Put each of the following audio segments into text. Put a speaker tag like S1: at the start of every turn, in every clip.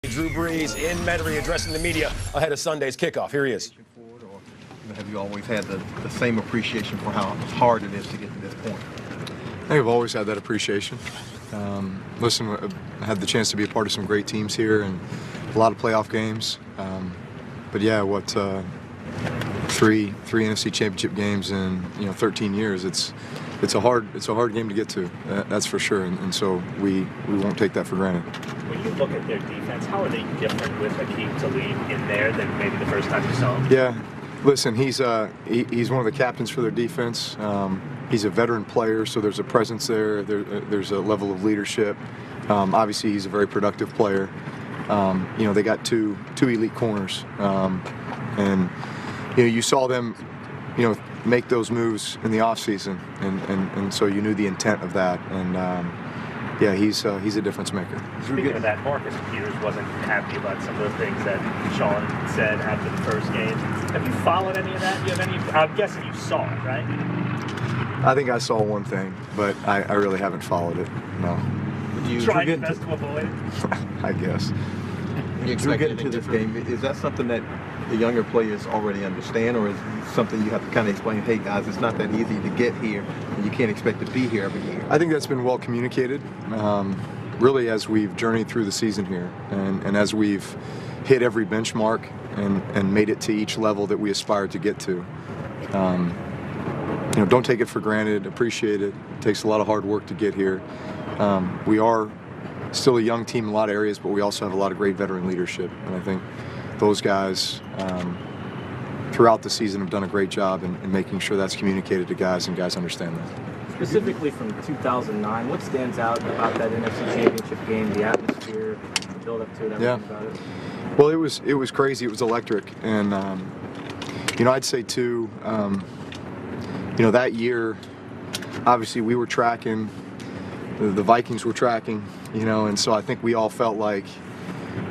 S1: Drew Brees in Metairie addressing the media ahead of Sunday's kickoff. Here he is.
S2: Have you always had the same appreciation for how hard it is to get to this point?
S3: I think I've always had that appreciation. Listen, I had the chance to be a part of some great teams here and a lot of playoff games. But yeah, three NFC Championship games in 13 years. It's a hard game to get to. That's for sure. And so we won't take that for granted.
S4: When you look at their defense, how are they different with Akeem Talib in there than maybe the first time you saw him?
S3: Yeah, listen, he's one of the captains for their defense. He's a veteran player, so there's a presence there. There's a level of leadership. Obviously, he's a very productive player. They got two elite corners, and you saw them, make those moves in the offseason, and so you knew the intent of that. And yeah, he's a difference maker.
S4: Speaking of that, Marcus Peters wasn't happy about some of the things that Sean said after the first game. Have you followed any of that? Do you have any? I'm guessing you saw it, right?
S3: I think I saw one thing, but I really haven't followed it. No.
S2: You
S4: trying your best to avoid it?
S3: I guess.
S2: You get into this game, is that something that the younger players already understand, or is it something you have to kind of explain, hey guys, it's not that easy to get here, and you can't expect to be here every year?
S3: I think that's been well communicated, really, as we've journeyed through the season here, and as we've hit every benchmark and made it to each level that we aspire to get to. Don't take it for granted, appreciate it. It takes a lot of hard work to get here. We are still a young team in a lot of areas, but we also have a lot of great veteran leadership, and I think those guys throughout the season have done a great job in making sure that's communicated to guys and guys understand that.
S5: Specifically from 2009, what stands out about that NFC Championship game, the atmosphere, the build-up to it, everything about it?
S3: Well, it was crazy. It was electric, and I'd say too, that year, obviously we were tracking, the Vikings were tracking, and so I think we all felt like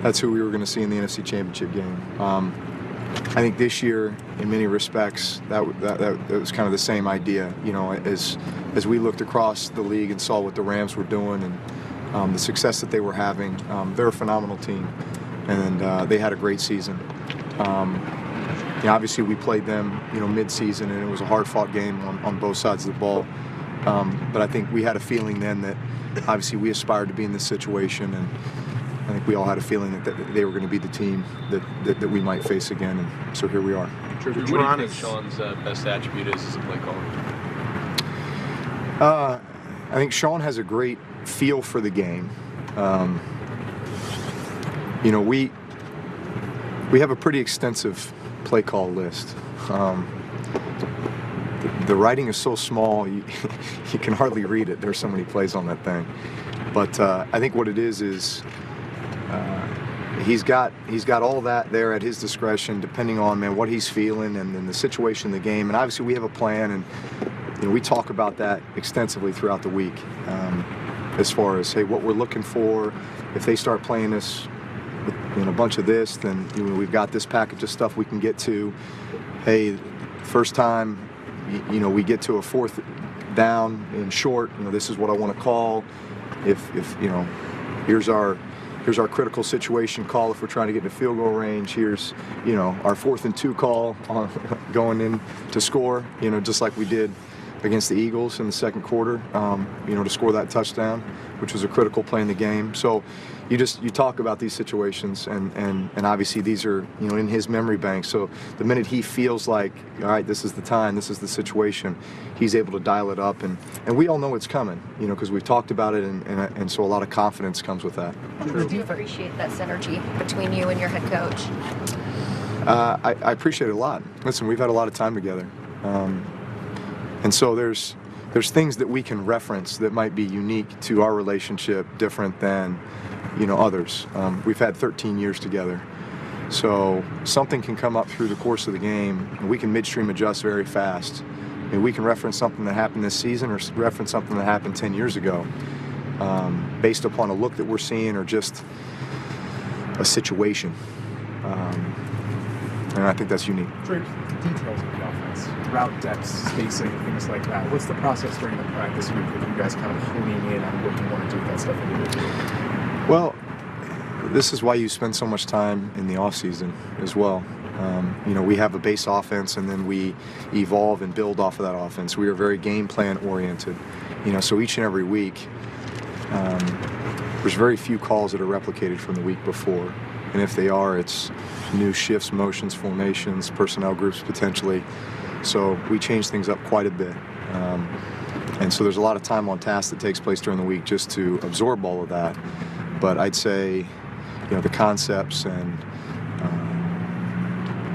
S3: that's who we were going to see in the NFC Championship game. I think this year, in many respects, that was kind of the same idea. As we looked across the league and saw what the Rams were doing and the success that they were having, they're a phenomenal team, and they had a great season. Obviously, we played them, mid-season, and it was a hard-fought game on both sides of the ball. But I think we had a feeling then that obviously we aspired to be in this situation, and I think we all had a feeling that they were going to be the team that we might face again, and so here we are.
S6: What do you think Sean's best attribute is as a play caller?
S3: I think Sean has a great feel for the game. We have a pretty extensive play call list. The writing is so small, you can hardly read it. There's so many plays on that thing. But I think what it is he's got all that there at his discretion, depending on what he's feeling and then the situation in the game. And obviously we have a plan, and we talk about that extensively throughout the week. As far as what we're looking for, if they start playing us with a bunch of this, then we've got this package of stuff we can get to. Hey, first time we get to a fourth down and short, this is what I want to call. If here's our critical situation call if we're trying to get into field goal range. Here's our 4th and 2 call on going in to score, just like we did against the Eagles in the second quarter, to score that touchdown, which was a critical play in the game. So you talk about these situations, and obviously these are in his memory bank. So the minute he feels like, all right, this is the time, this is the situation, he's able to dial it up, and we all know it's coming, because we've talked about it, and so a lot of confidence comes with that.
S7: Do you appreciate that synergy between you and your head coach?
S3: I appreciate it a lot. Listen, we've had a lot of time together. And so there's things that we can reference that might be unique to our relationship, different than others. We've had 13 years together, so something can come up through the course of the game, and we can midstream adjust very fast. And we can reference something that happened this season or reference something that happened 10 years ago, based upon a look that we're seeing or just a situation. And I think that's unique.
S8: Drake, the details of the offense, route depths, spacing, things like that. What's the process during the practice week with you guys kind of honing in on what you want to do with that stuff individually?
S3: Well, this is why you spend so much time in the off season as well. We have a base offense, and then we evolve and build off of that offense. We are very game plan oriented. So each and every week, there's very few calls that are replicated from the week before. And if they are, it's new shifts, motions, formations, personnel groups potentially. So we change things up quite a bit. And so there's a lot of time on task that takes place during the week just to absorb all of that. But I'd say, the concepts and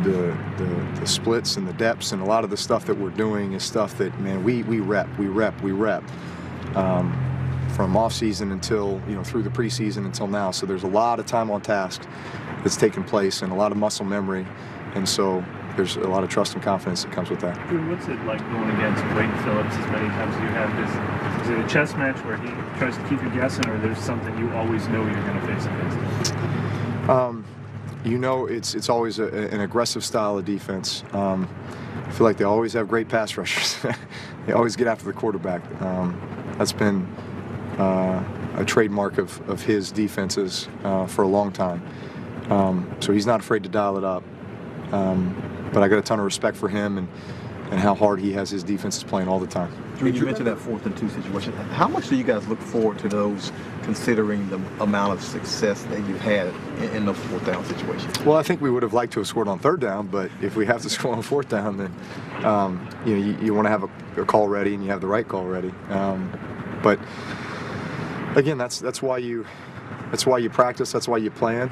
S3: the splits and the depths and a lot of the stuff that we're doing is stuff that, man, we rep. From off season until, through the preseason until now. So there's a lot of time on task that's taken place and a lot of muscle memory. And so there's a lot of trust and confidence that comes with that.
S4: What's it like going against Wade Phillips as many times as you have this? Is it a chess match where he tries to keep you guessing, or there's something you always know you're going to face against him?
S3: It's always an aggressive style of defense. I feel like they always have great pass rushers. They always get after the quarterback. That's been a trademark of his defenses for a long time. So he's not afraid to dial it up. But I got a ton of respect for him and how hard he has his defenses playing all the time.
S2: Drew, you mentioned that 4th and 2 situation. How much do you guys look forward to those, considering the amount of success that you've had in those 4th down situations?
S3: Well, I think we would have liked to have scored on 3rd down, but if we have to score on 4th down, then you want to have a call ready, and you have the right call ready. But again, that's why you practice. That's why you plan.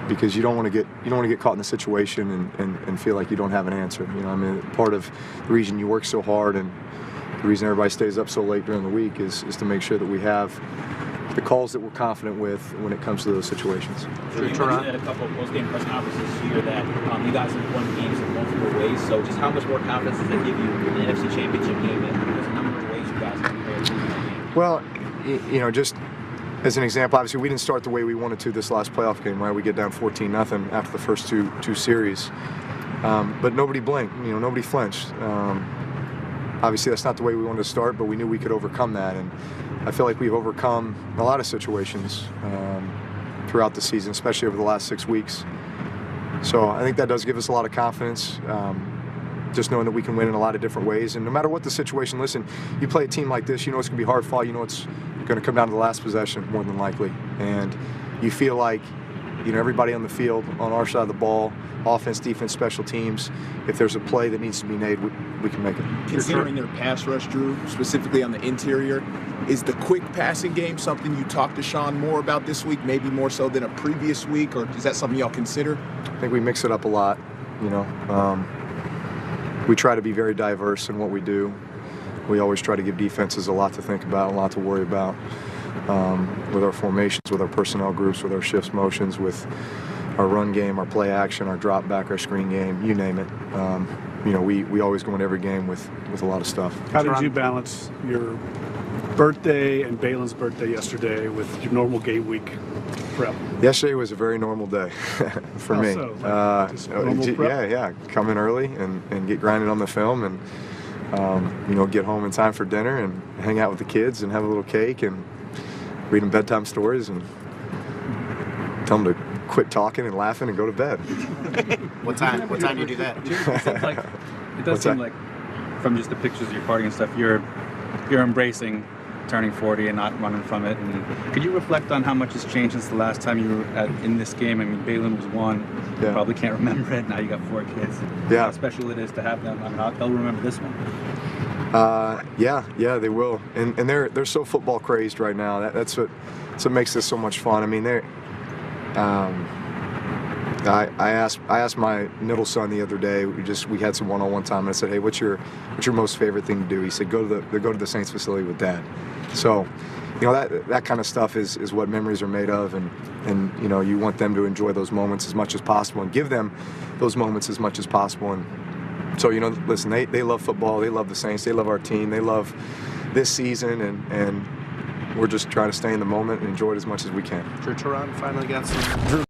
S3: Because you don't want to get caught in a situation and feel like you don't have an answer. Part of the reason you work so hard and the reason everybody stays up so late during the week is to make sure that we have the calls that we're confident with when it comes to those situations.
S5: You mentioned at a couple of post-game press conferences this year that you guys have won games in multiple ways. So just how much more confidence does that give you in the NFC Championship game, and there's a number of ways you guys have prepared to win that game?
S3: Well, just as an example, obviously we didn't start the way we wanted to this last playoff game, right? We get down 14-0 after the first two series. But nobody blinked, nobody flinched. Obviously that's not the way we wanted to start, but we knew we could overcome that. And I feel like we've overcome a lot of situations throughout the season, especially over the last 6 weeks. So I think that does give us a lot of confidence, just knowing that we can win in a lot of different ways. And no matter what the situation, listen, you play a team like this, it's going to be hard fought, it's going to come down to the last possession more than likely. And you feel like, everybody on the field, on our side of the ball, offense, defense, special teams, if there's a play that needs to be made, we can make it.
S9: Considering their pass rush, Drew, specifically on the interior, is the quick passing game something you talked to Sean more about this week, maybe more so than a previous week, or is that something y'all consider?
S3: I think we mix it up a lot, We try to be very diverse in what we do. We always try to give defenses a lot to think about, a lot to worry about, with our formations, with our personnel groups, with our shifts, motions, with our run game, our play action, our drop back, our screen game, you name it. We always go in every game with a lot of stuff.
S10: How did you balance your birthday and Balin's birthday yesterday with your normal game week prep?
S3: Yesterday was a very normal day for me.
S10: So, just normal prep?
S3: Yeah. Come in early and get grinding on the film and get home in time for dinner and hang out with the kids and have a little cake and read them bedtime stories and tell them to quit talking and laughing and go to bed.
S5: What time do you do that?
S11: It does seem like, from just the pictures of your party and stuff, you're embracing turning 40 and not running from it. And could you reflect on how much has changed since the last time you were in this game? I mean, Balin was 1. You probably can't remember it. Now you got 4 kids.
S3: Yeah.
S11: How special it is to have them. I mean, they'll remember this one.
S3: Yeah, they will. And they're so football crazed right now. That's what makes this so much fun. I mean, I asked my middle son the other day. We had some one-on-one time, and I said, "Hey, what's your most favorite thing to do?" He said, "Go to the Saints facility with Dad." So, that kind of stuff is what memories are made of, and you want them to enjoy those moments as much as possible and give them those moments as much as possible. And so, listen, they love football, they love the Saints, they love our team, they love this season, and we're just trying to stay in the moment and enjoy it as much as we can.
S9: Drew Turan finally got some